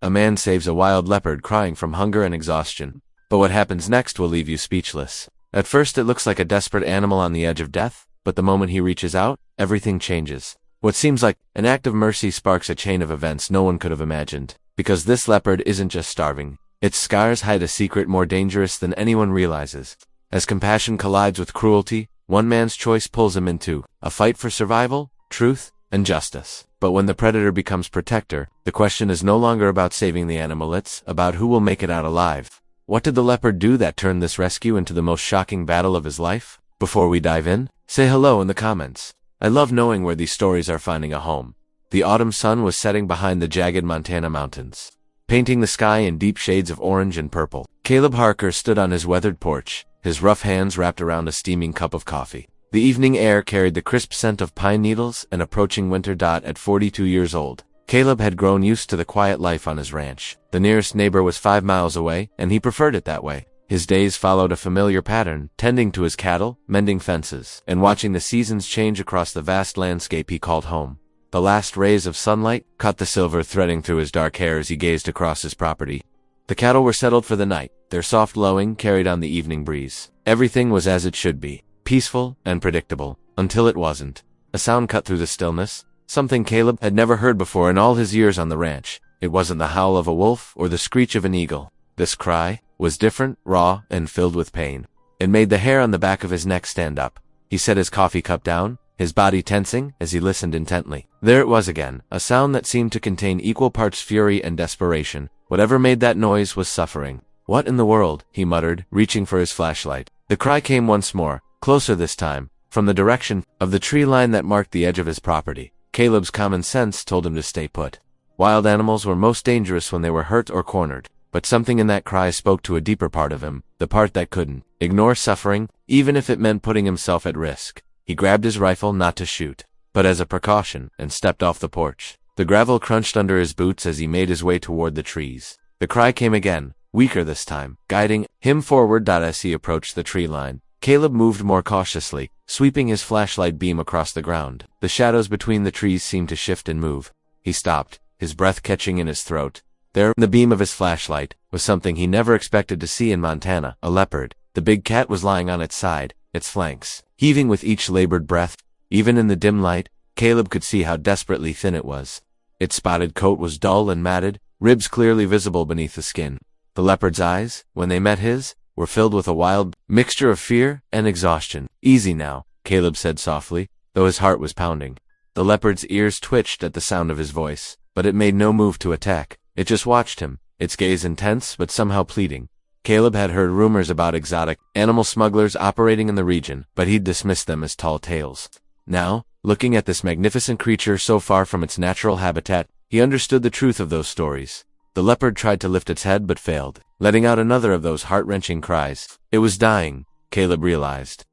a man saves a wild leopard crying from hunger and exhaustion. But what happens next will leave you speechless. At first it looks like a desperate animal on the edge of death, but the moment he reaches out, everything changes. What seems like an act of mercy sparks a chain of events no one could have imagined. Because this leopard isn't just starving. Its scars hide a secret more dangerous than anyone realizes. As compassion collides with cruelty, one man's choice pulls him into a fight for survival, truth, and justice. But when the predator becomes protector, the question is no longer about saving the animal, it's about who will make it out alive. What did the leopard do that turned this rescue into the most shocking battle of his life? Before we dive in, say hello in the comments. I love knowing where these stories are finding a home. The autumn sun was setting behind the jagged Montana mountains, painting the sky in deep shades of orange and purple. Caleb Harker stood on his weathered porch, his rough hands wrapped around a steaming cup of coffee. The evening air carried the crisp scent of pine needles and approaching winter. At 42 years old, Caleb had grown used to the quiet life on his ranch. The nearest neighbor was 5 miles away, and he preferred it that way. His days followed a familiar pattern, tending to his cattle, mending fences, and watching the seasons change across the vast landscape he called home. The last rays of sunlight caught the silver threading through his dark hair as he gazed across his property. The cattle were settled for the night, their soft lowing carried on the evening breeze. Everything was as it should be, peaceful and predictable, until it wasn't. A sound cut through the stillness, something Caleb had never heard before in all his years on the ranch. It wasn't the howl of a wolf or the screech of an eagle. This cry was different, raw, and filled with pain. It made the hair on the back of his neck stand up. He set his coffee cup down, his body tensing as he listened intently. There it was again, a sound that seemed to contain equal parts fury and desperation. Whatever made that noise was suffering. "What in the world?" he muttered, reaching for his flashlight. The cry came once more, closer this time, from the direction of the tree line that marked the edge of his property. Caleb's common sense told him to stay put. Wild animals were most dangerous when they were hurt or cornered, but something in that cry spoke to a deeper part of him, the part that couldn't ignore suffering, even if it meant putting himself at risk. He grabbed his rifle not to shoot, but as a precaution, and stepped off the porch. The gravel crunched under his boots as he made his way toward the trees. The cry came again, weaker this time, guiding him forward. As he approached the tree line, Caleb moved more cautiously, sweeping his flashlight beam across the ground. The shadows between the trees seemed to shift and move. He stopped, his breath catching in his throat. There, in the beam of his flashlight, was something he never expected to see in Montana, a leopard. The big cat was lying on its side, its flanks heaving with each labored breath. Even in the dim light, Caleb could see how desperately thin it was. Its spotted coat was dull and matted, ribs clearly visible beneath the skin. The leopard's eyes, when they met his, were filled with a wild mixture of fear and exhaustion. "Easy now," Caleb said softly, though his heart was pounding. The leopard's ears twitched at the sound of his voice, but it made no move to attack. It just watched him, its gaze intense but somehow pleading. Caleb had heard rumors about exotic animal smugglers operating in the region, but he'd dismissed them as tall tales. Now, looking at this magnificent creature so far from its natural habitat, he understood the truth of those stories. The leopard tried to lift its head but failed, letting out another of those heart-wrenching cries. It was dying, Caleb realized.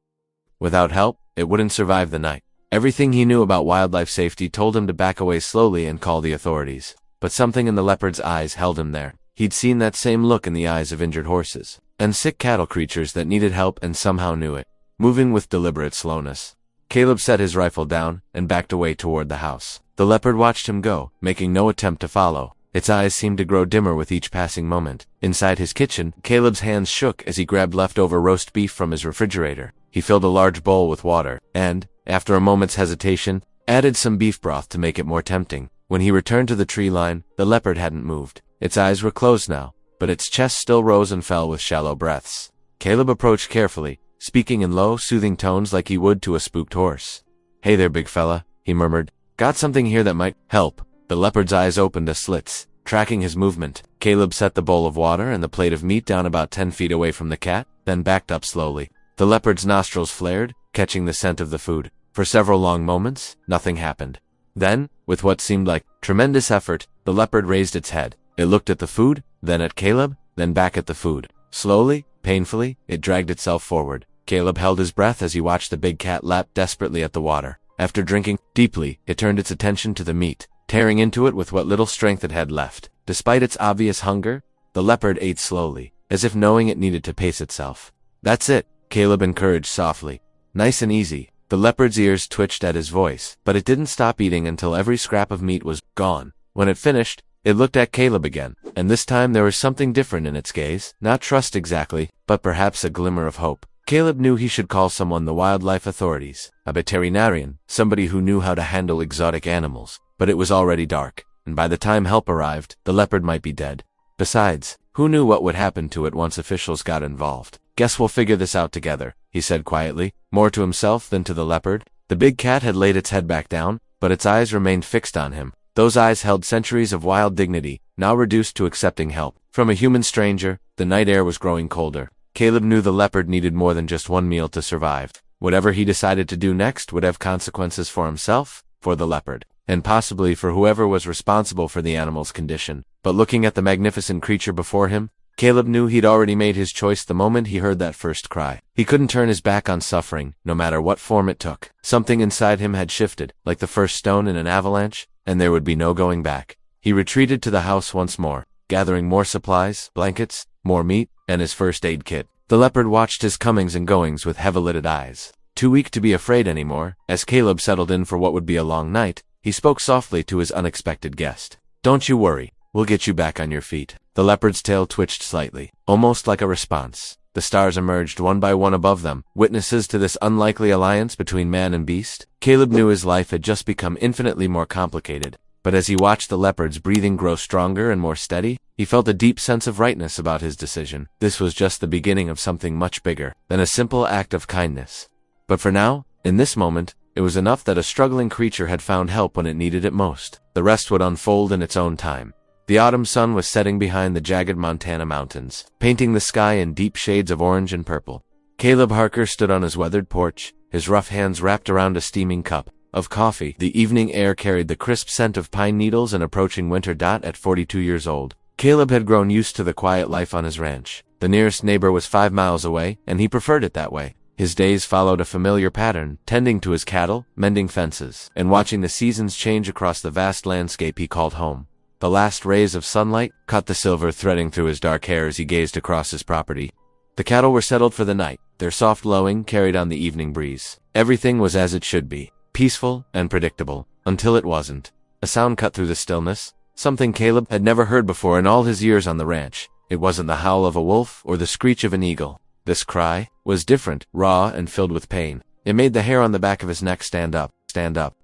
Without help, it wouldn't survive the night. Everything he knew about wildlife safety told him to back away slowly and call the authorities. But something in the leopard's eyes held him there. He'd seen that same look in the eyes of injured horses and sick cattle creatures that needed help and somehow knew it. Moving with deliberate slowness, Caleb set his rifle down and backed away toward the house. The leopard watched him go, making no attempt to follow. Its eyes seemed to grow dimmer with each passing moment. Inside his kitchen, Caleb's hands shook as he grabbed leftover roast beef from his refrigerator. He filled a large bowl with water and, after a moment's hesitation, added some beef broth to make it more tempting. When he returned to the tree line, the leopard hadn't moved. Its eyes were closed now, but its chest still rose and fell with shallow breaths. Caleb approached carefully, speaking in low, soothing tones like he would to a spooked horse. "Hey there, big fella," he murmured. "Got something here that might help." The leopard's eyes opened to slits, tracking his movement. Caleb set the bowl of water and the plate of meat down about 10 feet away from the cat, then backed up slowly. The leopard's nostrils flared, catching the scent of the food. For several long moments, nothing happened. Then, with what seemed like tremendous effort, the leopard raised its head. It looked at the food, then at Caleb, then back at the food. Slowly, painfully, it dragged itself forward. Caleb held his breath as he watched the big cat lap desperately at the water. After drinking deeply, it turned its attention to the meat, tearing into it with what little strength it had left. Despite its obvious hunger, the leopard ate slowly, as if knowing it needed to pace itself. "That's it," Caleb encouraged softly. "Nice and easy." The leopard's ears twitched at his voice, but it didn't stop eating until every scrap of meat was gone. When it finished, it looked at Caleb again, and this time there was something different in its gaze. Not trust exactly, but perhaps a glimmer of hope. Caleb knew he should call someone, the wildlife authorities, a veterinarian, somebody who knew how to handle exotic animals. But it was already dark, and by the time help arrived, the leopard might be dead. Besides, who knew what would happen to it once officials got involved? Guess we'll figure this out together, he said quietly, more to himself than to the leopard. The big cat had laid its head back down, but its eyes remained fixed on him. Those eyes held centuries of wild dignity, now reduced to accepting help. From a human stranger, the night air was growing colder. Caleb knew the leopard needed more than just one meal to survive. Whatever he decided to do next would have consequences for himself, for the leopard, and possibly for whoever was responsible for the animal's condition. But looking at the magnificent creature before him, Caleb knew he'd already made his choice the moment he heard that first cry. He couldn't turn his back on suffering, no matter what form it took. Something inside him had shifted, like the first stone in an avalanche, and there would be no going back. He retreated to the house once more, gathering more supplies, blankets, more meat, and his first aid kit. The leopard watched his comings and goings with heavy-lidded eyes. Too weak to be afraid anymore, as Caleb settled in for what would be a long night, he spoke softly to his unexpected guest. "Don't you worry, we'll get you back on your feet." The leopard's tail twitched slightly, almost like a response. The stars emerged one by one above them, witnesses to this unlikely alliance between man and beast. Caleb knew his life had just become infinitely more complicated, but as he watched the leopard's breathing grow stronger and more steady, he felt a deep sense of rightness about his decision. This was just the beginning of something much bigger than a simple act of kindness. But for now, in this moment, it was enough that a struggling creature had found help when it needed it most. The rest would unfold in its own time. The autumn sun was setting behind the jagged Montana mountains, painting the sky in deep shades of orange and purple. Caleb Harker stood on his weathered porch, his rough hands wrapped around a steaming cup of coffee. The evening air carried the crisp scent of pine needles and approaching winter. At 42 years old, Caleb had grown used to the quiet life on his ranch. The nearest neighbor was 5 miles away, and he preferred it that way. His days followed a familiar pattern, tending to his cattle, mending fences, and watching the seasons change across the vast landscape he called home. The last rays of sunlight caught the silver threading through his dark hair as he gazed across his property. The cattle were settled for the night, their soft lowing carried on the evening breeze. Everything was as it should be, peaceful and predictable, until it wasn't. A sound cut through the stillness, something Caleb had never heard before in all his years on the ranch. It wasn't the howl of a wolf or the screech of an eagle. This cry was different, raw, and filled with pain. It made the hair on the back of his neck stand up.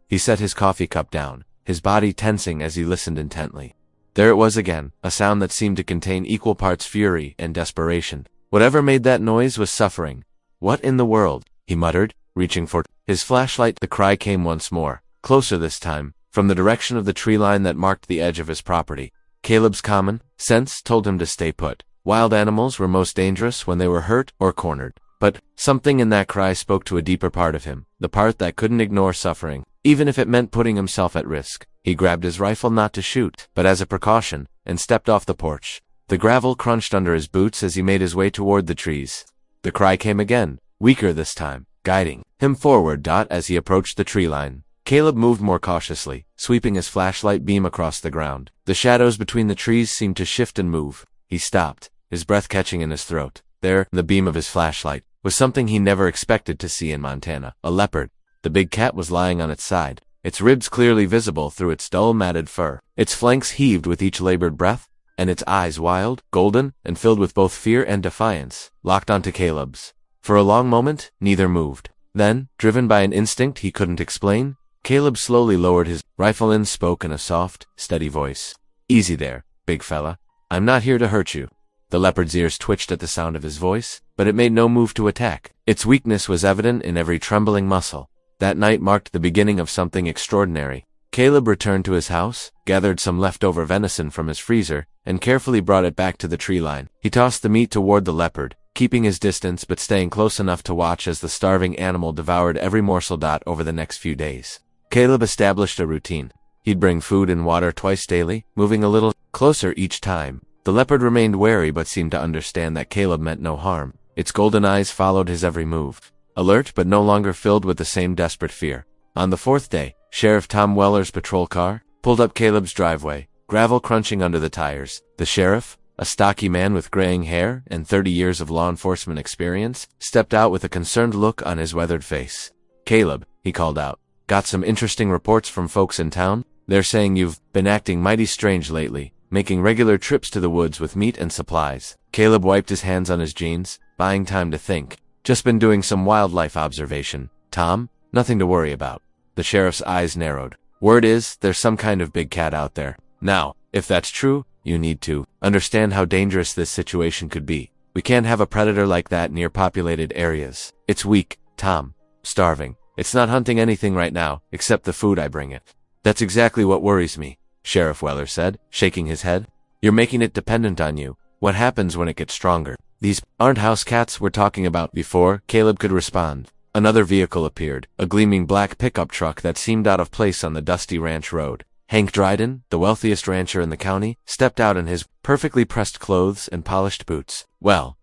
He set his coffee cup down, his body tensing as he listened intently. There it was again, a sound that seemed to contain equal parts fury and desperation. Whatever made that noise was suffering. "What in the world?" he muttered, reaching for his flashlight. The cry came once more, closer this time, from the direction of the tree line that marked the edge of his property. Caleb's common sense told him to stay put. Wild animals were most dangerous when they were hurt or cornered. But something in that cry spoke to a deeper part of him, the part that couldn't ignore suffering, even if it meant putting himself at risk. He grabbed his rifle not to shoot, but as a precaution, and stepped off the porch. The gravel crunched under his boots as he made his way toward the trees. The cry came again, weaker this time, guiding him forward. As he approached the tree line, Caleb moved more cautiously, sweeping his flashlight beam across the ground. The shadows between the trees seemed to shift and move. He stopped, his breath catching in his throat. There, the beam of his flashlight, was something he never expected to see in Montana. A leopard. The big cat was lying on its side, its ribs clearly visible through its dull matted fur. Its flanks heaved with each labored breath, and its eyes, wild, golden, and filled with both fear and defiance, locked onto Caleb's. For a long moment, neither moved. Then, driven by an instinct he couldn't explain, Caleb slowly lowered his rifle and spoke in a soft, steady voice. "Easy there, big fella. I'm not here to hurt you." The leopard's ears twitched at the sound of his voice, but it made no move to attack. Its weakness was evident in every trembling muscle. That night marked the beginning of something extraordinary. Caleb returned to his house, gathered some leftover venison from his freezer, and carefully brought it back to the tree line. He tossed the meat toward the leopard, keeping his distance but staying close enough to watch as the starving animal devoured every morsel. Over the next few days, Caleb established a routine. He'd bring food and water twice daily, moving a little closer each time. The leopard remained wary but seemed to understand that Caleb meant no harm. Its golden eyes followed his every move, alert but no longer filled with the same desperate fear. On the fourth day, Sheriff Tom Weller's patrol car pulled up Caleb's driveway, gravel crunching under the tires. The sheriff, a stocky man with graying hair and 30 years of law enforcement experience, stepped out with a concerned look on his weathered face. "Caleb," he called out, "got some interesting reports from folks in town. They're saying you've been acting mighty strange lately. making regular trips to the woods with meat and supplies. Caleb wiped his hands on his jeans, buying time to think. Just been doing some wildlife observation. Tom, nothing to worry about. The sheriff's eyes narrowed. Word is, there's some kind of big cat out there. Now, if that's true, you need to understand how dangerous this situation could be. We can't have a predator like that near populated areas. It's weak, Tom. Starving. It's not hunting anything right now, except the food I bring it. That's exactly what worries me, Sheriff Weller said, shaking his head. You're making it dependent on you. What happens when it gets stronger? These aren't house cats we're talking about. Before Caleb could respond, another vehicle appeared, a gleaming black pickup truck that seemed out of place on the dusty ranch road. Hank Dryden, the wealthiest rancher in the county, stepped out in his perfectly pressed clothes and polished boots. Well,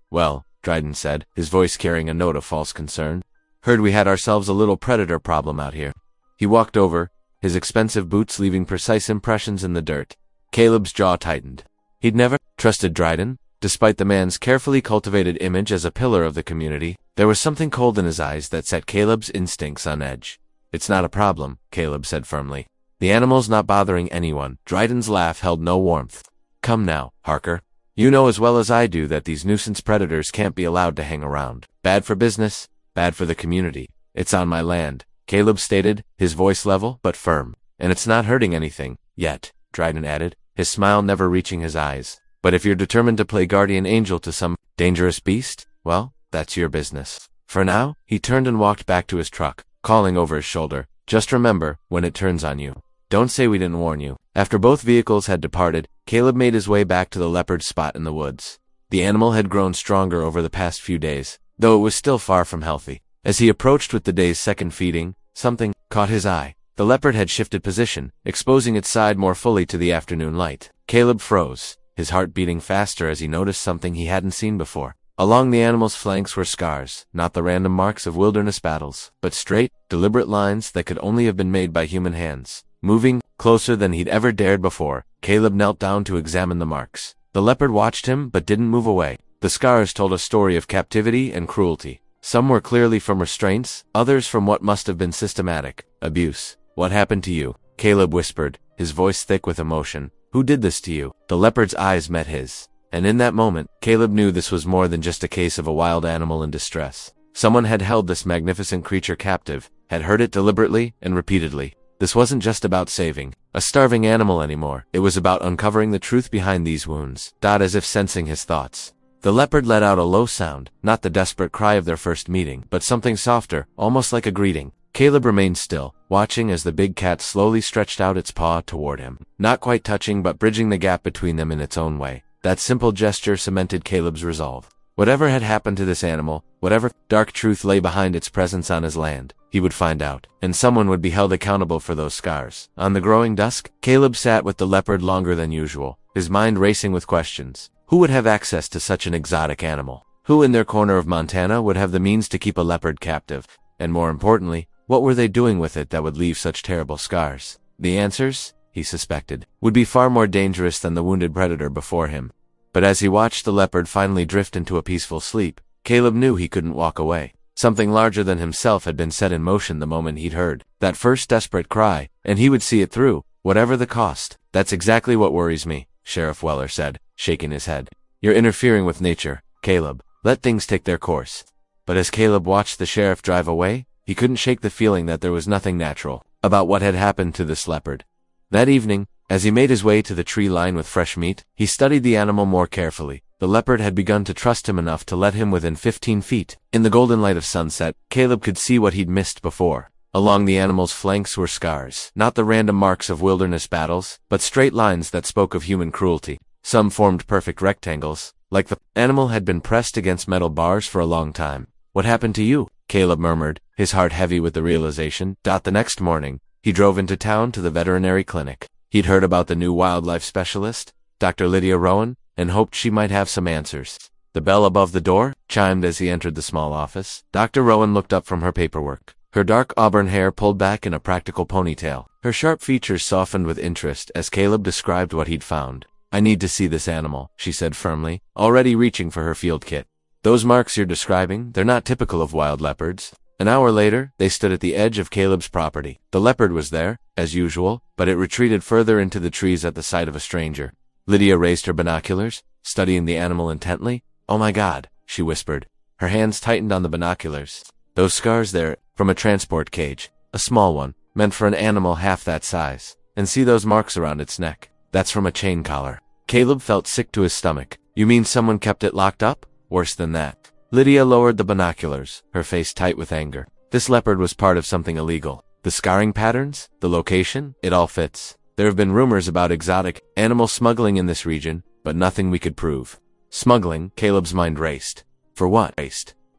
Dryden said, his voice carrying a note of false concern. Heard we had ourselves a little predator problem out here. He walked over, his expensive boots leaving precise impressions in the dirt. Caleb's jaw tightened. He'd never trusted Dryden. Despite the man's carefully cultivated image as a pillar of the community, there was something cold in his eyes that set Caleb's instincts on edge. It's not a problem, Caleb said firmly. The animal's not bothering anyone. Dryden's laugh held no warmth. Come now, Harker. You know as well as I do that these nuisance predators can't be allowed to hang around. Bad for business, bad for the community. It's on my land, Caleb stated, his voice level but firm. And it's not hurting anything, yet, Dryden added, his smile never reaching his eyes. But if you're determined to play guardian angel to some dangerous beast, well, that's your business. For now, he turned and walked back to his truck, calling over his shoulder, just remember, when it turns on you, don't say we didn't warn you. After both vehicles had departed, Caleb made his way back to the leopard spot in the woods. The animal had grown stronger over the past few days, though it was still far from healthy. As he approached with the day's second feeding, something caught his eye. The leopard had shifted position, exposing its side more fully to the afternoon light. Caleb froze, his heart beating faster as he noticed something he hadn't seen before. Along the animal's flanks were scars, not the random marks of wilderness battles, but straight, deliberate lines that could only have been made by human hands. Moving closer than he'd ever dared before, Caleb knelt down to examine the marks. The leopard watched him but didn't move away. The scars told a story of captivity and cruelty. Some were clearly from restraints, others from what must have been systematic abuse. What happened to you? Caleb whispered, his voice thick with emotion. Who did this to you? The leopard's eyes met his. And in that moment, Caleb knew this was more than just a case of a wild animal in distress. Someone had held this magnificent creature captive, had hurt it deliberately and repeatedly. This wasn't just about saving a starving animal anymore. It was about uncovering the truth behind these wounds. As if sensing his thoughts, the leopard let out a low sound, not the desperate cry of their first meeting, but something softer, almost like a greeting. Caleb remained still, watching as the big cat slowly stretched out its paw toward him, not quite touching but bridging the gap between them in its own way. That simple gesture cemented Caleb's resolve. Whatever had happened to this animal, whatever dark truth lay behind its presence on his land, he would find out, and someone would be held accountable for those scars. On the growing dusk, Caleb sat with the leopard longer than usual, his mind racing with questions. Who would have access to such an exotic animal? Who in their corner of Montana would have the means to keep a leopard captive? And more importantly, what were they doing with it that would leave such terrible scars? The answers, he suspected, would be far more dangerous than the wounded predator before him. But as he watched the leopard finally drift into a peaceful sleep, Caleb knew he couldn't walk away. Something larger than himself had been set in motion the moment he'd heard that first desperate cry, and he would see it through, whatever the cost. That's exactly what worries me, Sheriff Weller said, shaking his head. You're interfering with nature, Caleb. Let things take their course. But as Caleb watched the sheriff drive away, he couldn't shake the feeling that there was nothing natural about what had happened to this leopard. That evening, as he made his way to the tree line with fresh meat, he studied the animal more carefully. The leopard had begun to trust him enough to let him within 15 feet. In the golden light of sunset, Caleb could see what he'd missed before. Along the animal's flanks were scars, not the random marks of wilderness battles, but straight lines that spoke of human cruelty. Some formed perfect rectangles, like the animal had been pressed against metal bars for a long time. What happened to you? Caleb murmured, his heart heavy with the realization. The next morning, he drove into town to the veterinary clinic. He'd heard about the new wildlife specialist, Dr. Lydia Rowan, and hoped she might have some answers. The bell above the door chimed as he entered the small office. Dr. Rowan looked up from her paperwork, her dark auburn hair pulled back in a practical ponytail. Her sharp features softened with interest as Caleb described what he'd found. I need to see this animal, she said firmly, already reaching for her field kit. Those marks you're describing, they're not typical of wild leopards. An hour later, they stood at the edge of Caleb's property. The leopard was there, as usual, but it retreated further into the trees at the sight of a stranger. Lydia raised her binoculars, studying the animal intently. "Oh my God," she whispered. Her hands tightened on the binoculars. "Those scars there, from a transport cage. A small one, meant for an animal half that size. And see those marks around its neck? That's from a chain collar." Caleb felt sick to his stomach. "You mean someone kept it locked up? Worse than that." Lydia lowered the binoculars, her face tight with anger. This leopard was part of something illegal. The scarring patterns, the location, it all fits. There have been rumors about exotic animal smuggling in this region, but nothing we could prove. Smuggling, Caleb's mind raced. For what?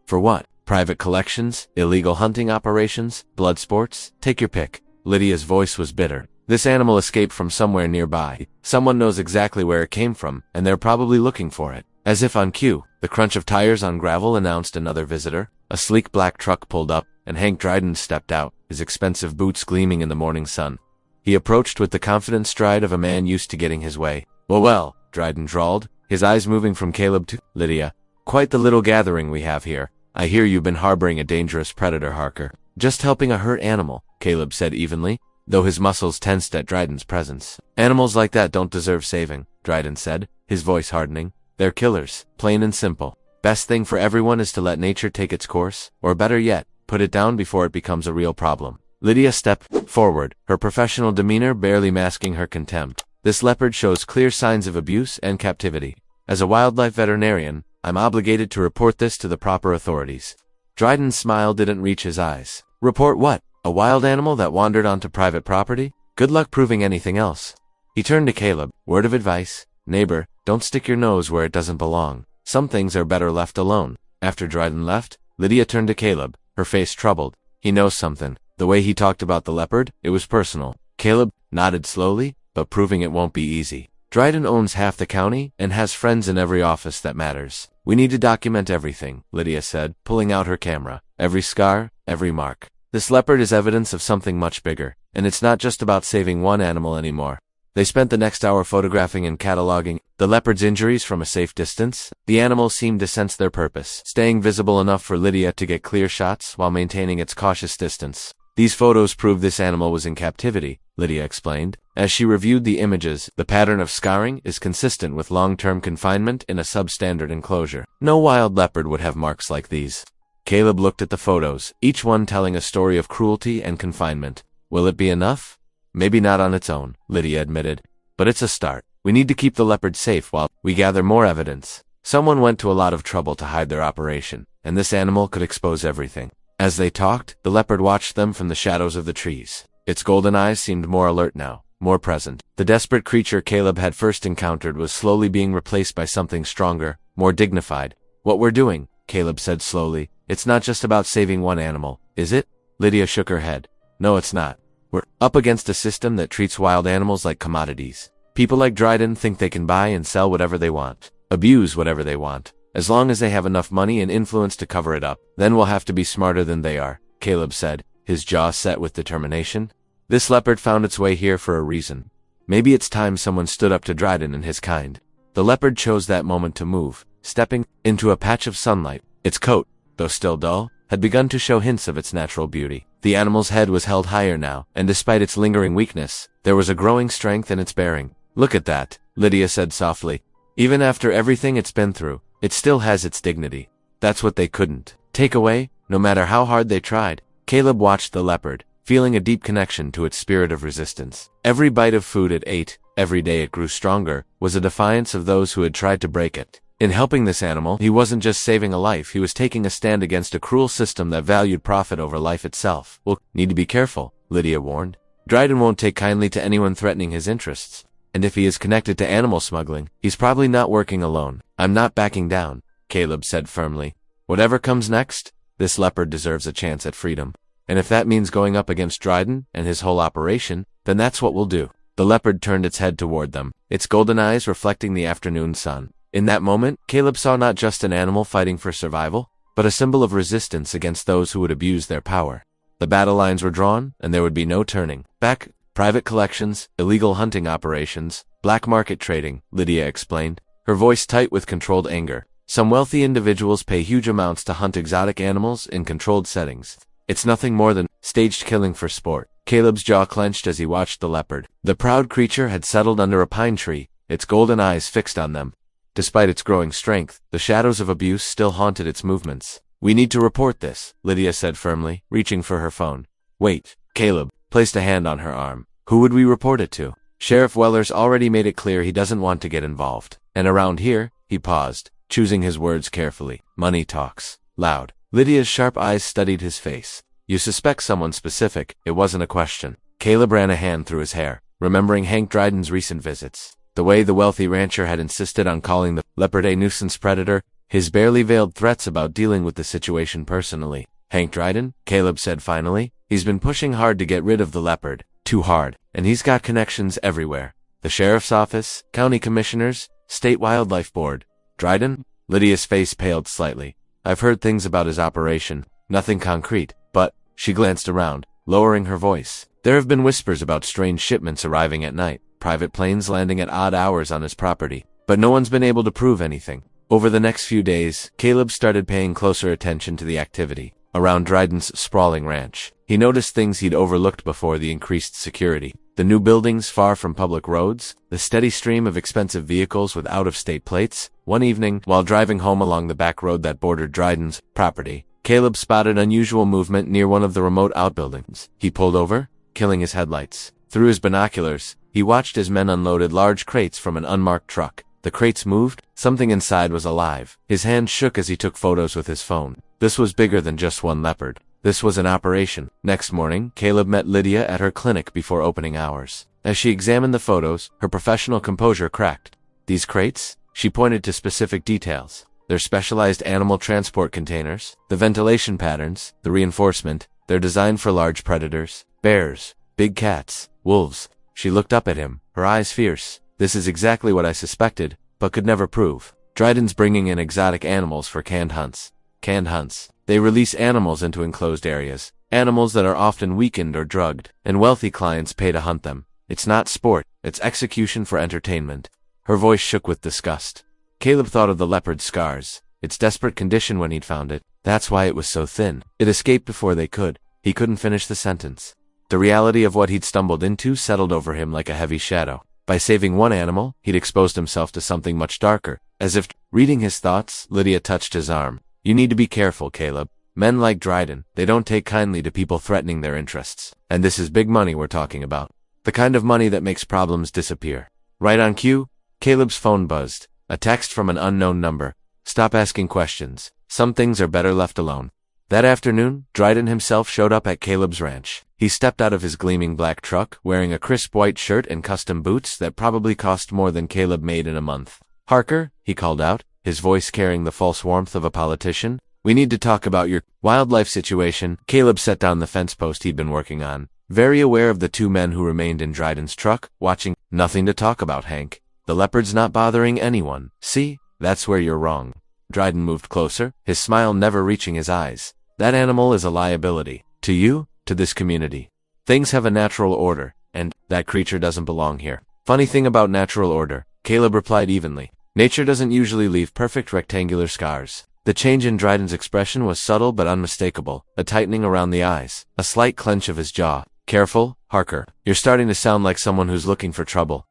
For what? Private collections, illegal hunting operations, blood sports? Take your pick. Lydia's voice was bitter. This animal escaped from somewhere nearby. Someone knows exactly where it came from, and they're probably looking for it. As if on cue, the crunch of tires on gravel announced another visitor. A sleek black truck pulled up, and Hank Dryden stepped out, his expensive boots gleaming in the morning sun. He approached with the confident stride of a man used to getting his way. Well, Dryden drawled, his eyes moving from Caleb to Lydia. "Quite the little gathering we have here. I hear you've been harboring a dangerous predator, Harker." "Just helping a hurt animal," Caleb said evenly, though his muscles tensed at Dryden's presence. "Animals like that don't deserve saving," Dryden said, his voice hardening. "They're killers, plain and simple. Best thing for everyone is to let nature take its course, or better yet, put it down before it becomes a real problem." Lydia stepped forward, her professional demeanor barely masking her contempt. "This leopard shows clear signs of abuse and captivity. As a wildlife veterinarian, I'm obligated to report this to the proper authorities." Dryden's smile didn't reach his eyes. "Report what? A wild animal that wandered onto private property? Good luck proving anything else." He turned to Caleb. "Word of advice, neighbor, don't stick your nose where it doesn't belong. Some things are better left alone." After Dryden left, Lydia turned to Caleb, her face troubled. "He knows something. The way he talked about the leopard, it was personal." Caleb nodded slowly, but proving it won't be easy. "Dryden owns half the county and has friends in every office that matters. We need to document everything," Lydia said, pulling out her camera. "Every scar, every mark. This leopard is evidence of something much bigger, and it's not just about saving one animal anymore." They spent the next hour photographing and cataloging the leopard's injuries from a safe distance. The animal seemed to sense their purpose, staying visible enough for Lydia to get clear shots while maintaining its cautious distance. "These photos prove this animal was in captivity," Lydia explained. As she reviewed the images, the pattern of scarring is consistent with long-term confinement in a substandard enclosure. No wild leopard would have marks like these. Caleb looked at the photos, each one telling a story of cruelty and confinement. "Will it be enough?" "Maybe not on its own," Lydia admitted. "But it's a start. We need to keep the leopard safe while we gather more evidence. Someone went to a lot of trouble to hide their operation, and this animal could expose everything." As they talked, the leopard watched them from the shadows of the trees. Its golden eyes seemed more alert now, more present. The desperate creature Caleb had first encountered was slowly being replaced by something stronger, more dignified. "What we're doing," Caleb said slowly, "it's not just about saving one animal, is it?" Lydia shook her head. "No, it's not. We're up against a system that treats wild animals like commodities. People like Dryden think they can buy and sell whatever they want, abuse whatever they want. As long as they have enough money and influence to cover it up, then we'll have to be smarter than they are," Caleb said, his jaw set with determination. "This leopard found its way here for a reason. Maybe it's time someone stood up to Dryden and his kind." The leopard chose that moment to move, stepping into a patch of sunlight. Its coat, though still dull, had begun to show hints of its natural beauty. The animal's head was held higher now, and despite its lingering weakness, there was a growing strength in its bearing. "Look at that," Lydia said softly. "Even after everything it's been through, it still has its dignity. That's what they couldn't take away, no matter how hard they tried." Caleb watched the leopard, feeling a deep connection to its spirit of resistance. Every bite of food it ate, every day it grew stronger, was a defiance of those who had tried to break it. In helping this animal, he wasn't just saving a life, he was taking a stand against a cruel system that valued profit over life itself. "We'll need to be careful," Lydia warned. "Dryden won't take kindly to anyone threatening his interests. And if he is connected to animal smuggling, he's probably not working alone." "I'm not backing down," Caleb said firmly. "Whatever comes next, this leopard deserves a chance at freedom. And if that means going up against Dryden and his whole operation, then that's what we'll do." The leopard turned its head toward them, its golden eyes reflecting the afternoon sun. In that moment, Caleb saw not just an animal fighting for survival, but a symbol of resistance against those who would abuse their power. The battle lines were drawn, and there would be no turning back. "Private collections, illegal hunting operations, black market trading," Lydia explained, her voice tight with controlled anger. "Some wealthy individuals pay huge amounts to hunt exotic animals in controlled settings. It's nothing more than staged killing for sport." Caleb's jaw clenched as he watched the leopard. The proud creature had settled under a pine tree, its golden eyes fixed on them. Despite its growing strength, the shadows of abuse still haunted its movements. "We need to report this," Lydia said firmly, reaching for her phone. "Wait." Caleb placed a hand on her arm. "Who would we report it to? Sheriff Weller's already made it clear he doesn't want to get involved. And around here," he paused, choosing his words carefully, "money talks loud." Lydia's sharp eyes studied his face. "You suspect someone specific," it wasn't a question. Caleb ran a hand through his hair, remembering Hank Dryden's recent visits. The way the wealthy rancher had insisted on calling the Leopard a nuisance predator, his barely veiled threats about dealing with the situation personally. "Hank Dryden," Caleb said finally, "he's been pushing hard to get rid of the Leopard. Too hard. And he's got connections everywhere. The sheriff's office, county commissioners, state wildlife board." "Dryden?" Lydia's face paled slightly. "I've heard things about his operation. Nothing concrete, but—" She glanced around, lowering her voice. "There have been whispers about strange shipments arriving at night, private planes landing at odd hours on his property, but no one's been able to prove anything." Over the next few days, Caleb started paying closer attention to the activity around Dryden's sprawling ranch. He noticed things he'd overlooked before: the increased security, the new buildings far from public roads, the steady stream of expensive vehicles with out-of-state plates. One evening, while driving home along the back road that bordered Dryden's property, Caleb spotted unusual movement near one of the remote outbuildings. He pulled over, killing his headlights. Through his binoculars, he watched as men unloaded large crates from an unmarked truck. The crates moved, something inside was alive. His hand shook as he took photos with his phone. This was bigger than just one leopard. This was an operation. Next morning, Caleb met Lydia at her clinic before opening hours. As she examined the photos, her professional composure cracked. "These crates?" She pointed to specific details. "They're specialized animal transport containers. The ventilation patterns, the reinforcement, they're designed for large predators. Bears, big cats, wolves." She looked up at him, her eyes fierce. "This is exactly what I suspected, but could never prove. Dryden's bringing in exotic animals for canned hunts." "Canned hunts." They release animals into enclosed areas, animals that are often weakened or drugged, and wealthy clients pay to hunt them. It's not sport, it's execution for entertainment. Her voice shook with disgust. Caleb thought of the leopard's scars, its desperate condition when he'd found it. That's why it was so thin. It escaped before they could. He couldn't finish the sentence. The reality of what he'd stumbled into settled over him like a heavy shadow. By saving one animal, he'd exposed himself to something much darker. As if reading his thoughts, Lydia touched his arm. "You need to be careful, Caleb. Men like Dryden, they don't take kindly to people threatening their interests. And this is big money we're talking about. The kind of money that makes problems disappear." Right on cue, Caleb's phone buzzed. A text from an unknown number. "Stop asking questions. Some things are better left alone." That afternoon, Dryden himself showed up at Caleb's ranch. He stepped out of his gleaming black truck, wearing a crisp white shirt and custom boots that probably cost more than Caleb made in a month. "Harker," he called out, his voice carrying the false warmth of a politician, "we need to talk about your wildlife situation." Caleb set down the fence post he'd been working on, very aware of the two men who remained in Dryden's truck, watching. "Nothing to talk about, Hank. The leopard's not bothering anyone. See? That's where you're wrong." Dryden moved closer, his smile never reaching his eyes. "That animal is a liability. To you, to this community. Things have a natural order, and that creature doesn't belong here." "Funny thing about natural order," Caleb replied evenly. "Nature doesn't usually leave perfect rectangular scars." The change in Dryden's expression was subtle but unmistakable, a tightening around the eyes, a slight clench of his jaw. "Careful, Harker. You're starting to sound like someone who's looking for trouble.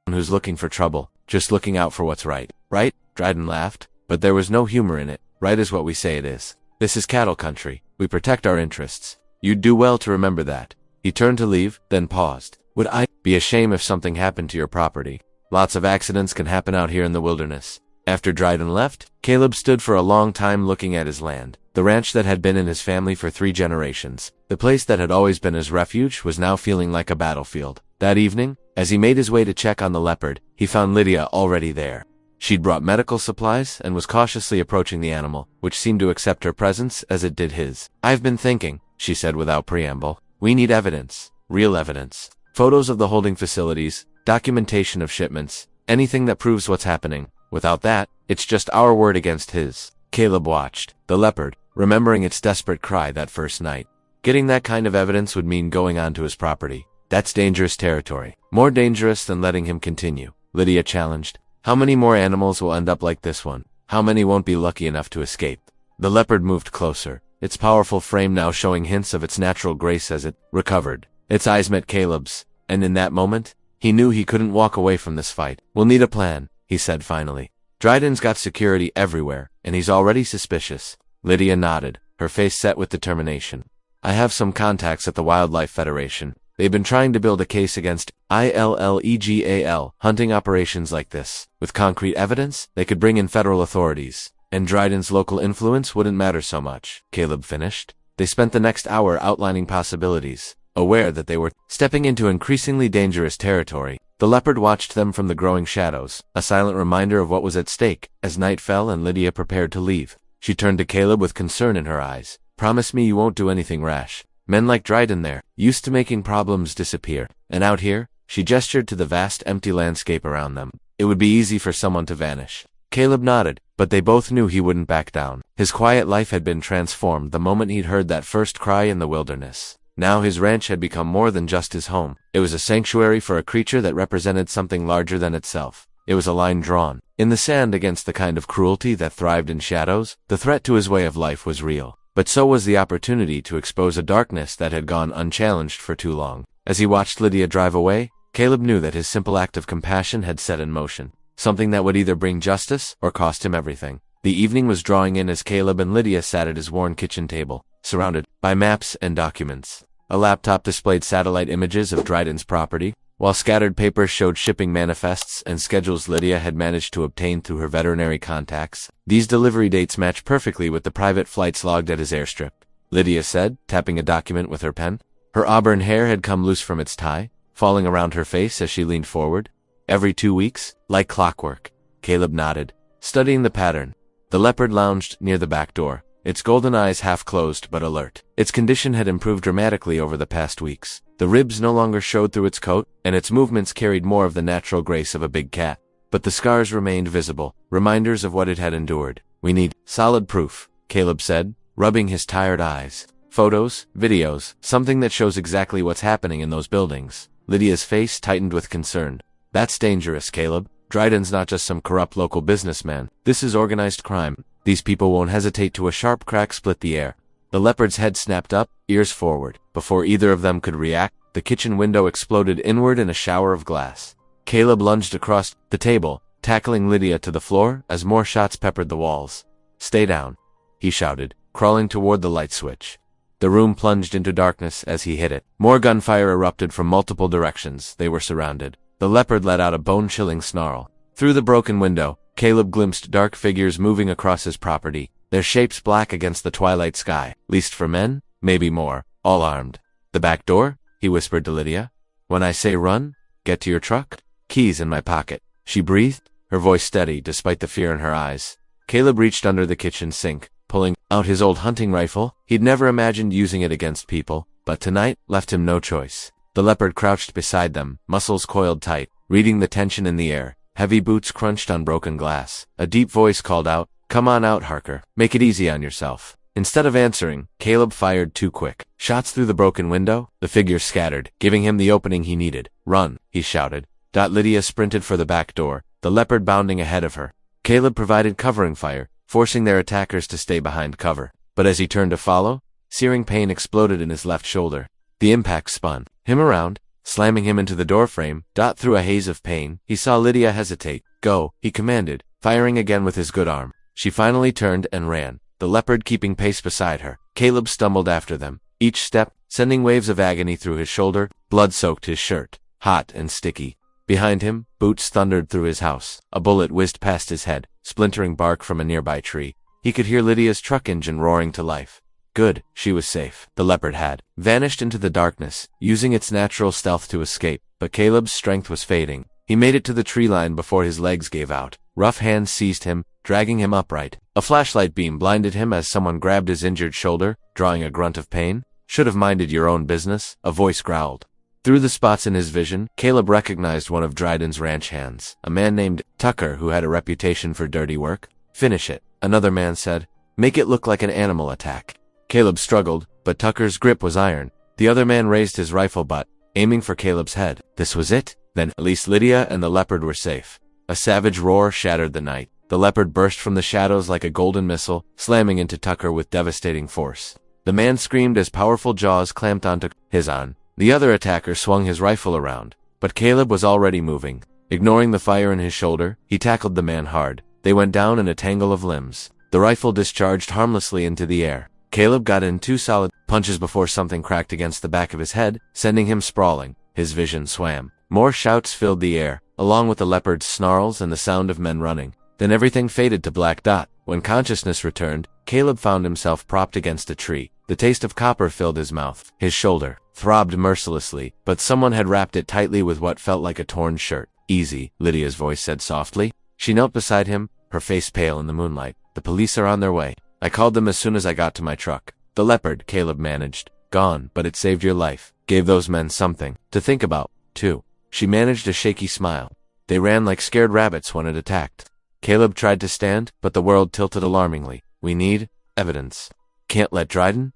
Just looking out for what's right." "Right?" Dryden laughed, but there was no humor in it. "Right is what we say it is. This is cattle country. We protect our interests. You'd do well to remember that." He turned to leave, then paused. "Would I be a shame if something happened to your property? Lots of accidents can happen out here in the wilderness." After Dryden left, Caleb stood for a long time looking at his land. The ranch that had been in his family for 3 generations, the place that had always been his refuge, was now feeling like a battlefield. That evening, as he made his way to check on the leopard, he found Lydia already there. She'd brought medical supplies and was cautiously approaching the animal, which seemed to accept her presence as it did his. "I've been thinking," she said without preamble. "We need evidence. Real evidence. Photos of the holding facilities, documentation of shipments, anything that proves what's happening. Without that, it's just our word against his." Caleb watched. The leopard, remembering its desperate cry that first night. Getting that kind of evidence would mean going onto his property. That's dangerous territory. More dangerous than letting him continue. Lydia challenged. "How many more animals will end up like this one? How many won't be lucky enough to escape?" The leopard moved closer, its powerful frame now showing hints of its natural grace as it recovered. Its eyes met Caleb's, and in that moment, He knew he couldn't walk away from this fight. "We'll need a plan," he said finally. "Dryden's got security everywhere, and he's already suspicious." Lydia nodded, her face set with determination. "I have some contacts at the Wildlife Federation. They've been trying to build a case against illegal hunting operations like this. With concrete evidence, they could bring in federal authorities. And Dryden's local influence wouldn't matter so much," Caleb finished. They spent the next hour outlining possibilities, aware that they were stepping into increasingly dangerous territory. The Leopard watched them from the growing shadows, a silent reminder of what was at stake. As night fell and Lydia prepared to leave, she turned to Caleb with concern in her eyes. "Promise me you won't do anything rash. Men like Dryden there, used to making problems disappear. And out here," she gestured to the vast empty landscape around them, "it would be easy for someone to vanish." Caleb nodded, but they both knew he wouldn't back down. His quiet life had been transformed the moment he'd heard that first cry in the wilderness. Now his ranch had become more than just his home. It was a sanctuary for a creature that represented something larger than itself. It was a line drawn in the sand against the kind of cruelty that thrived in shadows. The threat to his way of life was real, but so was the opportunity to expose a darkness that had gone unchallenged for too long. As he watched Lydia drive away, Caleb knew that his simple act of compassion had set in motion something that would either bring justice or cost him everything. The evening was drawing in as Caleb and Lydia sat at his worn kitchen table, surrounded by maps and documents. A laptop displayed satellite images of Dryden's property, while scattered papers showed shipping manifests and schedules Lydia had managed to obtain through her veterinary contacts. These delivery dates match perfectly with the private flights logged at his airstrip, Lydia said, tapping a document with her pen. Her auburn hair had come loose from its tie, falling around her face as she leaned forward. "Every 2 weeks, like clockwork," Caleb nodded, studying the pattern. The Leopard lounged near the back door, its golden eyes half closed but alert. Its condition had improved dramatically over the past weeks. The ribs no longer showed through its coat, and its movements carried more of the natural grace of a big cat. But the scars remained visible, reminders of what it had endured. "We need solid proof," Caleb said, rubbing his tired eyes. "Photos, videos, something that shows exactly what's happening in those buildings." Lydia's face tightened with concern. "That's dangerous, Caleb. Dryden's not just some corrupt local businessman. This is organized crime. These people won't hesitate to a sharp crack split the air." The Leopard's head snapped up, ears forward. Before either of them could react, the kitchen window exploded inward in a shower of glass. Caleb lunged across the table, tackling Lydia to the floor as more shots peppered the walls. "Stay down," he shouted, crawling toward the light switch. The room plunged into darkness as he hit it. More gunfire erupted from multiple directions. They were surrounded. The Leopard let out a bone-chilling snarl. Through the broken window, Caleb glimpsed dark figures moving across his property, their shapes black against the twilight sky. Least for men, maybe more, all armed. "The back door?" he whispered to Lydia. "When I say run, get to your truck. Keys in my pocket." She breathed, her voice steady despite the fear in her eyes. Caleb reached under the kitchen sink, pulling out his old hunting rifle. He'd never imagined using it against people, but tonight left him no choice. The Leopard crouched beside them, muscles coiled tight, reading the tension in the air. Heavy boots crunched on broken glass. A deep voice called out, "Come on out, Harker. Make it easy on yourself." Instead of answering, Caleb fired too quick. Shots through the broken window, the figures scattered, giving him the opening he needed. "Run," he shouted. Lydia sprinted for the back door, the Leopard bounding ahead of her. Caleb provided covering fire, forcing their attackers to stay behind cover. But as he turned to follow, searing pain exploded in his left shoulder. The impact spun him around, slamming him into the doorframe. Through a haze of pain, he saw Lydia hesitate. "Go," he commanded, firing again with his good arm. She finally turned and ran, the Leopard keeping pace beside her. Caleb stumbled after them, each step sending waves of agony through his shoulder. Blood soaked his shirt, hot and sticky. Behind him, boots thundered through his house. A bullet whizzed past his head, splintering bark from a nearby tree. He could hear Lydia's truck engine roaring to life. Good, she was safe. The Leopard had vanished into the darkness, using its natural stealth to escape, but Caleb's strength was fading. He made it to the tree line before his legs gave out. Rough hands seized him, dragging him upright. A flashlight beam blinded him as someone grabbed his injured shoulder, drawing a grunt of pain. "Should have minded your own business," a voice growled. Through the spots in his vision, Caleb recognized one of Dryden's ranch hands, a man named Tucker who had a reputation for dirty work. "Finish it," another man said. "Make it look like an animal attack." Caleb struggled, but Tucker's grip was iron. The other man raised his rifle butt, aiming for Caleb's head. This was it? Then at least Lydia and the Leopard were safe. A savage roar shattered the night. The Leopard burst from the shadows like a golden missile, slamming into Tucker with devastating force. The man screamed as powerful jaws clamped onto his arm. The other attacker swung his rifle around, but Caleb was already moving. Ignoring the fire in his shoulder, he tackled the man hard. They went down in a tangle of limbs. The rifle discharged harmlessly into the air. Caleb got in 2 solid punches before something cracked against the back of his head, sending him sprawling. His vision swam. More shouts filled the air, along with the leopard's snarls and the sound of men running. Then everything faded to black dot. When consciousness returned, Caleb found himself propped against a tree. The taste of copper filled his mouth. His shoulder throbbed mercilessly, but someone had wrapped it tightly with what felt like a torn shirt. "Easy," Lydia's voice said softly. She knelt beside him, her face pale in the moonlight. "The police are on their way. I called them as soon as I got to my truck." "The Leopard," Caleb managed. "Gone, but it saved your life. Gave those men something to think about, too." She managed a shaky smile. "They ran like scared rabbits when it attacked." Caleb tried to stand, but the world tilted alarmingly. "We need evidence." "Can't let Dryden?"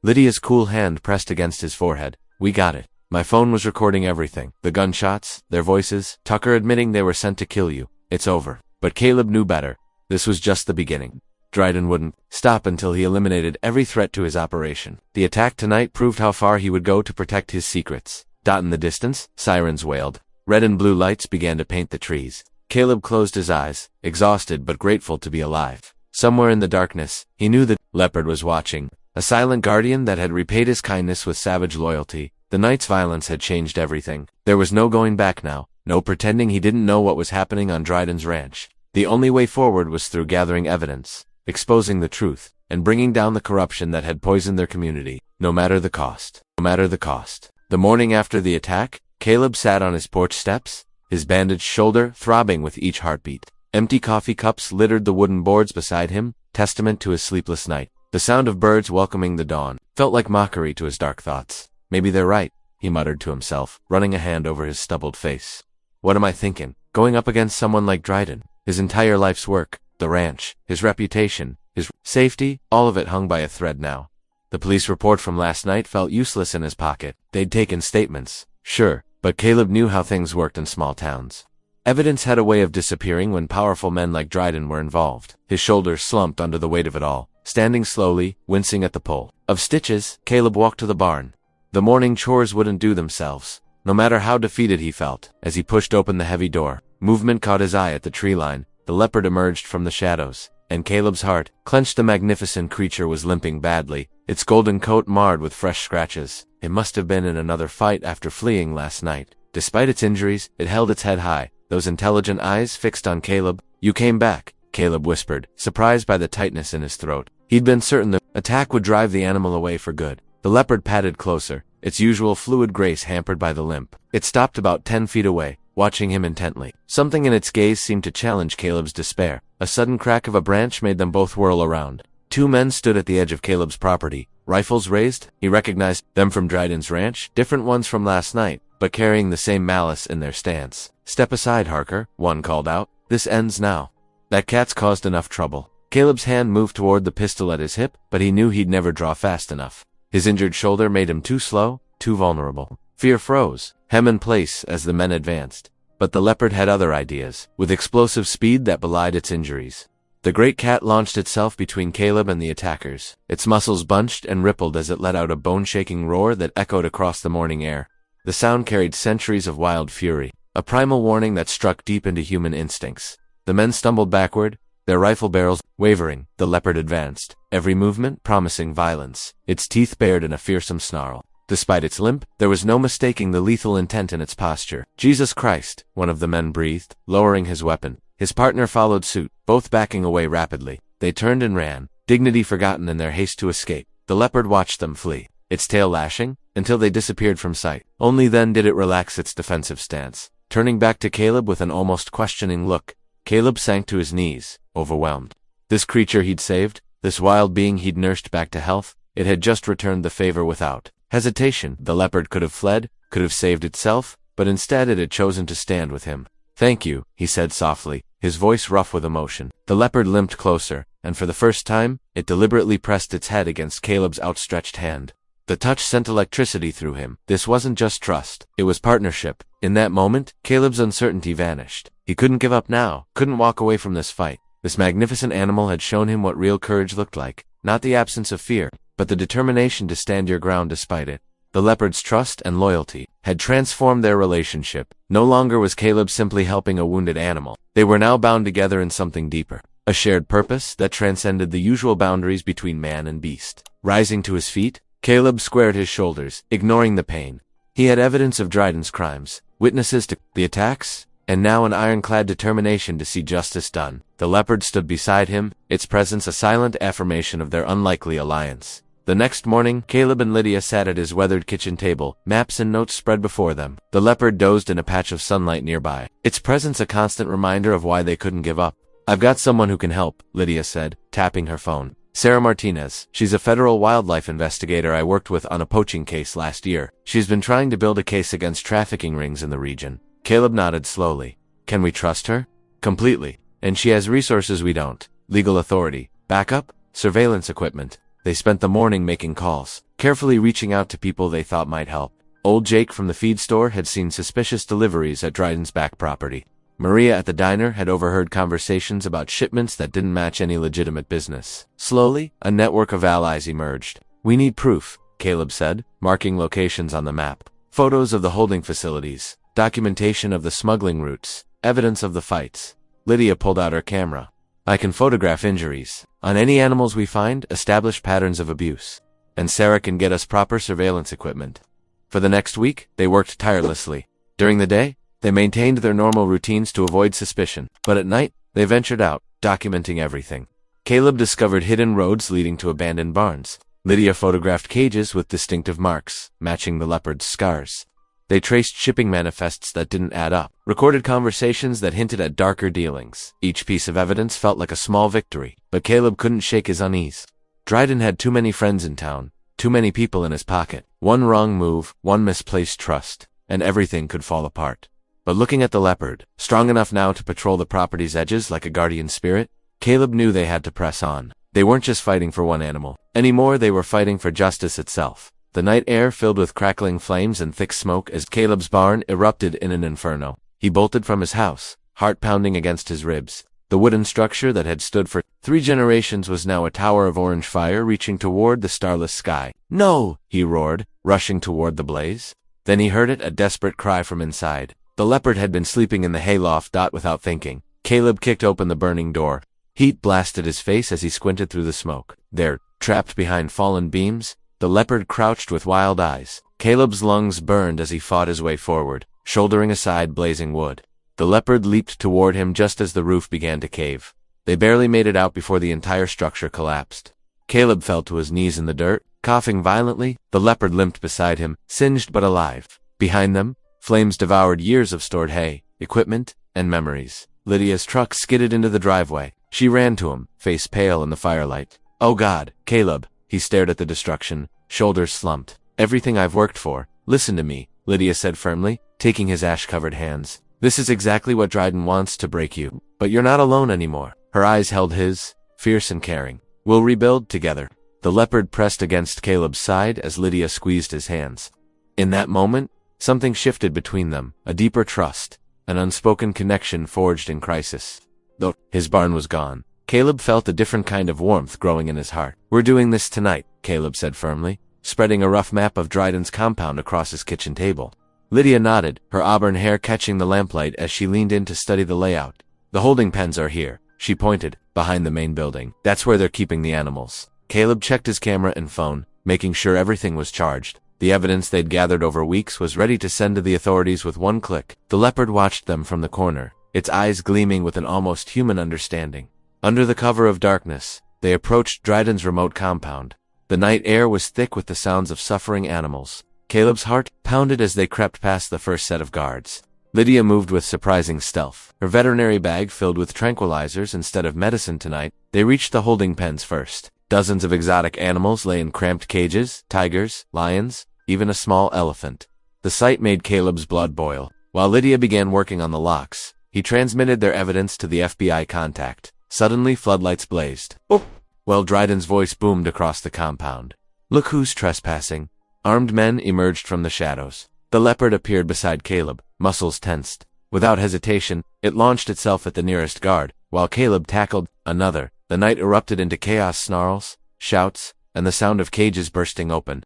Lydia's cool hand pressed against his forehead. "We got it. My phone was recording everything. The gunshots, their voices, Tucker admitting they were sent to kill you. It's over." But Caleb knew better. This was just the beginning. Dryden wouldn't stop until he eliminated every threat to his operation. The attack tonight proved how far he would go to protect his secrets. Dot in the distance, sirens wailed. Red and blue lights began to paint the trees. Caleb closed his eyes, exhausted but grateful to be alive. Somewhere in the darkness, he knew that Leopard was watching. A silent guardian that had repaid his kindness with savage loyalty. The night's violence had changed everything. There was no going back now, no pretending he didn't know what was happening on Dryden's ranch. The only way forward was through gathering evidence, exposing the truth, and bringing down the corruption that had poisoned their community, no matter the cost. No matter the cost. The morning after the attack, Caleb sat on his porch steps, his bandaged shoulder throbbing with each heartbeat. Empty coffee cups littered the wooden boards beside him, testament to his sleepless night. The sound of birds welcoming the dawn felt like mockery to his dark thoughts. "Maybe they're right," he muttered to himself, running a hand over his stubbled face. "What am I thinking? Going up against someone like Dryden? His entire life's work, the ranch, his reputation, his safety, all of it hung by a thread now." The police report from last night felt useless in his pocket. They'd taken statements, sure, but Caleb knew how things worked in small towns. Evidence had a way of disappearing when powerful men like Dryden were involved. His shoulders slumped under the weight of it all. Standing slowly, wincing at the pull of stitches, Caleb walked to the barn. The morning chores wouldn't do themselves, no matter how defeated he felt. As he pushed open the heavy door, movement caught his eye at the tree line. The leopard emerged from the shadows, and Caleb's heart clenched. The magnificent creature was limping badly, its golden coat marred with fresh scratches. It must have been in another fight after fleeing last night. Despite its injuries, it held its head high, those intelligent eyes fixed on Caleb. "You came back," Caleb whispered, surprised by the tightness in his throat. He'd been certain the attack would drive the animal away for good. The leopard padded closer, its usual fluid grace hampered by the limp. It stopped about 10 feet away, watching him intently. Something in its gaze seemed to challenge Caleb's despair. A sudden crack of a branch made them both whirl around. 2 men stood at the edge of Caleb's property, rifles raised. He recognized them from Dryden's ranch, different ones from last night, but carrying the same malice in their stance. "Step aside, Harker," one called out. "This ends now. That cat's caused enough trouble." Caleb's hand moved toward the pistol at his hip, but he knew he'd never draw fast enough. His injured shoulder made him too slow, too vulnerable. Fear froze him in place as the men advanced. But the leopard had other ideas, with explosive speed that belied its injuries. The great cat launched itself between Caleb and the attackers. Its muscles bunched and rippled as it let out a bone-shaking roar that echoed across the morning air. The sound carried centuries of wild fury, a primal warning that struck deep into human instincts. The men stumbled backward, their rifle barrels wavering. The leopard advanced, every movement promising violence, its teeth bared in a fearsome snarl. Despite its limp, there was no mistaking the lethal intent in its posture. "Jesus Christ," one of the men breathed, lowering his weapon. His partner followed suit, both backing away rapidly. They turned and ran, dignity forgotten in their haste to escape. The leopard watched them flee, its tail lashing, until they disappeared from sight. Only then did it relax its defensive stance. Turning back to Caleb with an almost questioning look, Caleb sank to his knees, overwhelmed. This creature he'd saved, this wild being he'd nursed back to health, it had just returned the favor without hesitation. The leopard could have fled, could have saved itself, but instead it had chosen to stand with him. "Thank you," he said softly, his voice rough with emotion. The leopard limped closer, and for the first time, it deliberately pressed its head against Caleb's outstretched hand. The touch sent electricity through him. This wasn't just trust, it was partnership. In that moment, Caleb's uncertainty vanished. He couldn't give up now, couldn't walk away from this fight. This magnificent animal had shown him what real courage looked like, not the absence of fear, but the determination to stand your ground despite it. The leopard's trust and loyalty had transformed their relationship. No longer was Caleb simply helping a wounded animal. They were now bound together in something deeper, a shared purpose that transcended the usual boundaries between man and beast. Rising to his feet, Caleb squared his shoulders, ignoring the pain. He had evidence of Dryden's crimes, witnesses to the attacks, and now an ironclad determination to see justice done. The leopard stood beside him, its presence a silent affirmation of their unlikely alliance. The next morning, Caleb and Lydia sat at his weathered kitchen table, maps and notes spread before them. The leopard dozed in a patch of sunlight nearby, its presence a constant reminder of why they couldn't give up. "I've got someone who can help," Lydia said, tapping her phone. "Sarah Martinez. She's a federal wildlife investigator I worked with on a poaching case last year. She's been trying to build a case against trafficking rings in the region." Caleb nodded slowly. "Can we trust her?" "Completely. And she has resources we don't. Legal authority, backup, surveillance equipment." They spent the morning making calls, carefully reaching out to people they thought might help. Old Jake from the feed store had seen suspicious deliveries at Dryden's back property. Maria at the diner had overheard conversations about shipments that didn't match any legitimate business. Slowly, a network of allies emerged. "We need proof," Caleb said, marking locations on the map. "Photos of the holding facilities, documentation of the smuggling routes, evidence of the fights." Lydia pulled out her camera. "I can photograph injuries. On any animals we find, establish patterns of abuse. And Sarah can get us proper surveillance equipment." For the next week, they worked tirelessly. During the day, they maintained their normal routines to avoid suspicion, but at night, they ventured out, documenting everything. Caleb discovered hidden roads leading to abandoned barns. Lydia photographed cages with distinctive marks, matching the leopard's scars. They traced shipping manifests that didn't add up, recorded conversations that hinted at darker dealings. Each piece of evidence felt like a small victory, but Caleb couldn't shake his unease. Dryden had too many friends in town, too many people in his pocket. One wrong move, one misplaced trust, and everything could fall apart. But looking at the leopard, strong enough now to patrol the property's edges like a guardian spirit, Caleb knew they had to press on. They weren't just fighting for one animal. Anymore, they were fighting for justice itself. The night air filled with crackling flames and thick smoke as Caleb's barn erupted in an inferno. He bolted from his house, heart pounding against his ribs. The wooden structure that had stood for 3 generations was now a tower of orange fire reaching toward the starless sky. "No!" he roared, rushing toward the blaze. Then he heard it, a desperate cry from inside. The leopard had been sleeping in the hayloft. Without thinking, Caleb kicked open the burning door. Heat blasted his face as he squinted through the smoke. There, trapped behind fallen beams, the leopard crouched with wild eyes. Caleb's lungs burned as he fought his way forward, shouldering aside blazing wood. The leopard leaped toward him just as the roof began to cave. They barely made it out before the entire structure collapsed. Caleb fell to his knees in the dirt, coughing violently. The leopard limped beside him, singed but alive. Behind them, flames devoured years of stored hay, equipment, and memories. Lydia's truck skidded into the driveway. She ran to him, face pale in the firelight. "Oh God, Caleb." He stared at the destruction, shoulders slumped. "Everything I've worked for. Listen to me," Lydia said firmly, taking his ash-covered hands. "This is exactly what Dryden wants to break you. But you're not alone anymore." Her eyes held his, fierce and caring. "We'll rebuild together." The leopard pressed against Caleb's side as Lydia squeezed his hands. In that moment, something shifted between them, a deeper trust, an unspoken connection forged in crisis. Though his barn was gone, Caleb felt a different kind of warmth growing in his heart. "We're doing this tonight," Caleb said firmly, spreading a rough map of Dryden's compound across his kitchen table. Lydia nodded, her auburn hair catching the lamplight as she leaned in to study the layout. "The holding pens are here," she pointed, "behind the main building. That's where they're keeping the animals." Caleb checked his camera and phone, making sure everything was charged. The evidence they'd gathered over weeks was ready to send to the authorities with one click. The leopard watched them from the corner, its eyes gleaming with an almost human understanding. Under the cover of darkness, they approached Dryden's remote compound. The night air was thick with the sounds of suffering animals. Caleb's heart pounded as they crept past the first set of guards. Lydia moved with surprising stealth, her veterinary bag filled with tranquilizers instead of medicine tonight. They reached the holding pens first. Dozens of exotic animals lay in cramped cages, tigers, lions, even a small elephant. The sight made Caleb's blood boil. While Lydia began working on the locks, he transmitted their evidence to the FBI contact. Suddenly, floodlights blazed. "Oh!" Well, Dryden's voice boomed across the compound. "Look who's trespassing." Armed men emerged from the shadows. The leopard appeared beside Caleb, muscles tensed. Without hesitation, it launched itself at the nearest guard, while Caleb tackled another. The night erupted into chaos, snarls, shouts, and the sound of cages bursting open.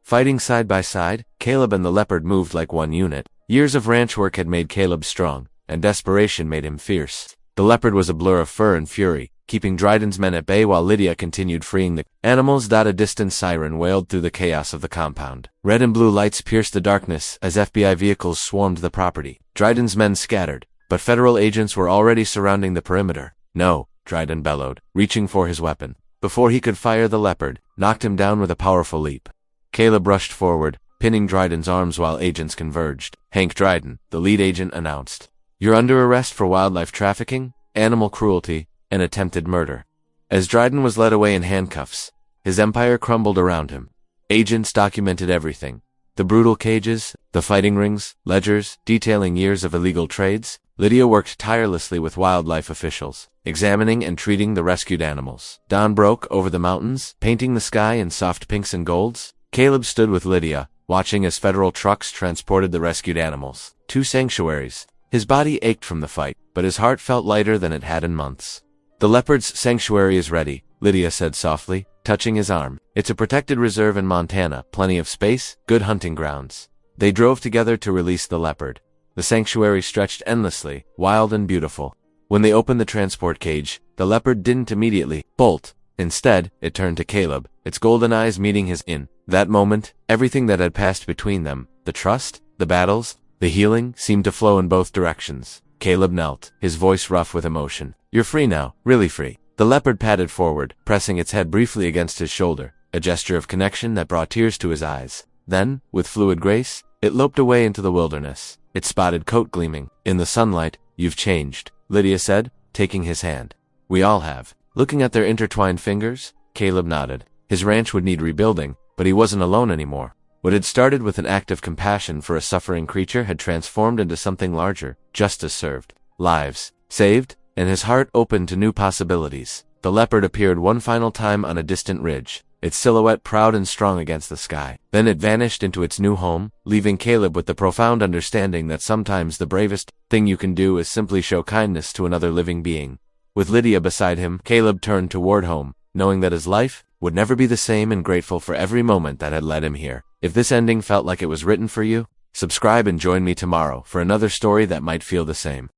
Fighting side by side, Caleb and the leopard moved like one unit. Years of ranch work had made Caleb strong, and desperation made him fierce. The leopard was a blur of fur and fury, keeping Dryden's men at bay while Lydia continued freeing the animals. A distant siren wailed through the chaos of the compound. Red and blue lights pierced the darkness as FBI vehicles swarmed the property. Dryden's men scattered, but federal agents were already surrounding the perimeter. No, Dryden bellowed, reaching for his weapon. Before he could fire, the leopard knocked him down with a powerful leap. Caleb rushed forward, pinning Dryden's arms while agents converged. Hank Dryden, the lead agent, announced, "You're under arrest for wildlife trafficking, animal cruelty, and attempted murder." As Dryden was led away in handcuffs, his empire crumbled around him. Agents documented everything. The brutal cages, the fighting rings, ledgers detailing years of illegal trades. Lydia worked tirelessly with wildlife officials, examining and treating the rescued animals. Dawn broke over the mountains, painting the sky in soft pinks and golds. Caleb stood with Lydia, watching as federal trucks transported the rescued animals to sanctuaries. His body ached from the fight, but his heart felt lighter than it had in months. "The leopard's sanctuary is ready," Lydia said softly, touching his arm. "It's a protected reserve in Montana, plenty of space, good hunting grounds." They drove together to release the leopard. The sanctuary stretched endlessly, wild and beautiful. When they opened the transport cage, the leopard didn't immediately bolt. Instead, it turned to Caleb, its golden eyes meeting his. In that moment, everything that had passed between them, the trust, the battles, the healing, seemed to flow in both directions. Caleb knelt, his voice rough with emotion. "You're free now, really free." The leopard padded forward, pressing its head briefly against his shoulder, a gesture of connection that brought tears to his eyes. Then, with fluid grace, it loped away into the wilderness, its spotted coat gleaming. "In the sunlight, you've changed," Lydia said, taking his hand. "We all have." Looking at their intertwined fingers, Caleb nodded. His ranch would need rebuilding, but he wasn't alone anymore. What had started with an act of compassion for a suffering creature had transformed into something larger. Justice served, lives saved, and his heart opened to new possibilities. The leopard appeared one final time on a distant ridge, its silhouette proud and strong against the sky. Then it vanished into its new home, leaving Caleb with the profound understanding that sometimes the bravest thing you can do is simply show kindness to another living being. With Lydia beside him, Caleb turned toward home, knowing that his life would never be the same and grateful for every moment that had led him here. If this ending felt like it was written for you, subscribe and join me tomorrow for another story that might feel the same.